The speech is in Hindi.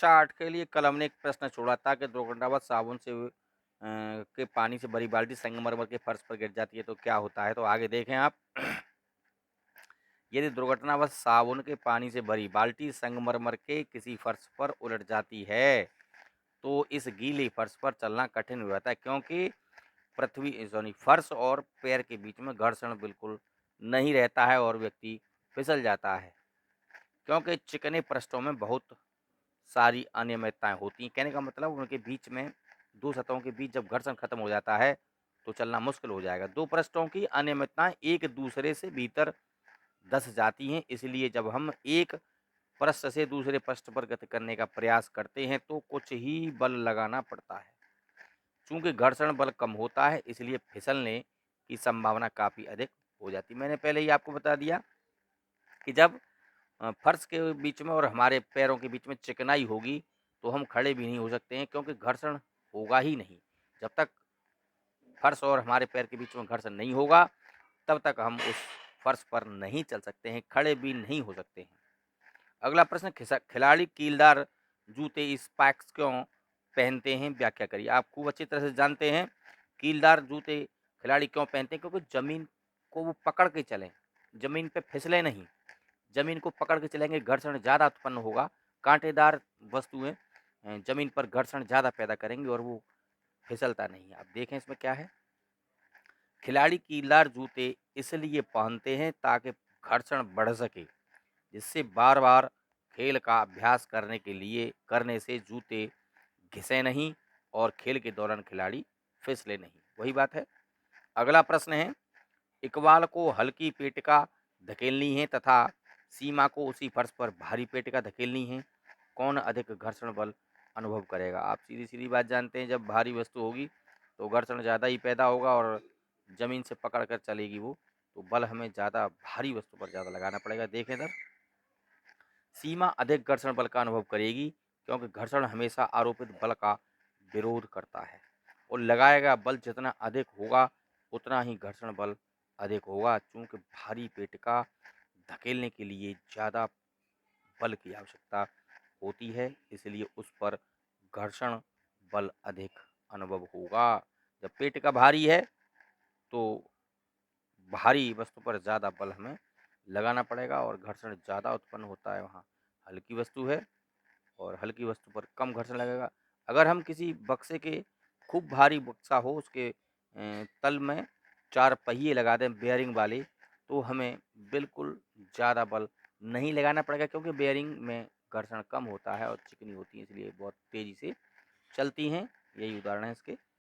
कक्षा 8 के लिए कल हमने एक प्रश्न छोड़ा था कि दुर्घटनावश साबुन से के पानी से भरी बाल्टी संगमरमर के फर्श पर गिर जाती है तो क्या होता है? तो आगे देखें आप। यदि दुर्घटनावश साबुन के पानी से भरी बाल्टी संगमरमर के किसी फर्श पर उलट जाती है, तो इस गीले फर्श पर चलना कठिन हो जाता है क्योंकि फर्श और पैर के बीच में घर्षण बिल्कुल नहीं रहता है और व्यक्ति फिसल जाता है। क्योंकि चिकने पृष्ठों में बहुत सारी अनियमितताएँ होती हैं। कहने का मतलब उनके बीच में 2 सतहों के बीच जब घर्षण खत्म हो जाता है, तो चलना मुश्किल हो जाएगा। 2 पृष्ठों की अनियमितताएँ एक-दूसरे से भीतर धँस जाती हैं, इसलिए जब हम एक पृष्ठ से दूसरे पृष्ठ पर गति करने का प्रयास करते हैं, तो कुछ ही बल लगाना पड़ता है। चूँकि घर्षण बल कम होता है, इसलिए फिसलने की संभावना काफ़ी अधिक हो जाती है। मैंने पहले ही आपको बता दिया कि जब फर्श के बीच में और हमारे पैरों के बीच में चिकनाई होगी, तो हम खड़े भी नहीं हो सकते हैं क्योंकि घर्षण होगा ही नहीं। जब तक फर्श और हमारे पैर के बीच में घर्षण नहीं होगा, तब तक हम उस फर्श पर नहीं चल सकते हैं, खड़े भी नहीं हो सकते हैं। अगला प्रश्न खिलाड़ी कीलदार जूते स्पैक्स क्यों पहनते हैं? व्याख्या करिए। आप खूब अच्छी तरह से जानते हैं, कीलदार जूते खिलाड़ी क्यों पहनते हैं? क्योंकि ज़मीन को वो पकड़ के चलें, ज़मीन पे फिसले नहीं। ज़मीन को पकड़ के चलेंगे, घर्षण ज़्यादा उत्पन्न होगा। काँटेदार वस्तुएँ ज़मीन पर घर्षण ज़्यादा पैदा करेंगी और वो फिसलता नहीं है। अब देखें इसमें क्या है? खिलाड़ी कीलदार जूते इसलिए पहनते हैं ताकि घर्षण बढ़ सके, जिससे बार-बार खेल का अभ्यास करने से जूते घिसे नहीं और खेल के दौरान खिलाड़ी फिसले नहीं। वही बात है। अगला प्रश्न है, इकबाल को हल्की पेटिका धकेलनी है तथा सीमा को उसी फर्श पर भारी पेटिका धकेलनी है, कौन अधिक घर्षण बल अनुभव करेगा? आप सीधी-सीधी बात जानते हैं, जब भारी वस्तु होगी तो घर्षण ज़्यादा ही पैदा होगा और ज़मीन से पकड़ कर चलेगी वो, तो बल हमें ज़्यादा भारी वस्तु पर ज़्यादा लगाना पड़ेगा। देखें इधर, सीमा अधिक घर्षण बल का अनुभव करेगी क्योंकि घर्षण हमेशा आरोपित बल का विरोध करता है और लगाया गया बल जितना अधिक होगा, उतना ही घर्षण बल अधिक होगा। चूँकि भारी पेटिका धकेलने के लिए ज़्यादा बल की आवश्यकता होती है, इसलिए उस पर घर्षण बल अधिक अनुभव होगा। जब पेटिका भारी है, तो भारी वस्तु पर ज़्यादा बल हमें लगाना पड़ेगा और घर्षण ज़्यादा उत्पन्न होता है वहाँ। हल्की वस्तु है और हल्की वस्तु पर कम घर्षण लगेगा। अगर हम किसी बक्से के खूब भारी बक्सा हो, उसके तल में 4 पहिए लगा दें बेयरिंग वाले, तो हमें बिल्कुल ज़्यादा बल नहीं लगाना पड़ेगा क्योंकि बेयरिंग में घर्षण कम होता है और चिकनी होती है, इसलिए बहुत तेज़ी से चलती हैं। यही उदाहरण है इसके।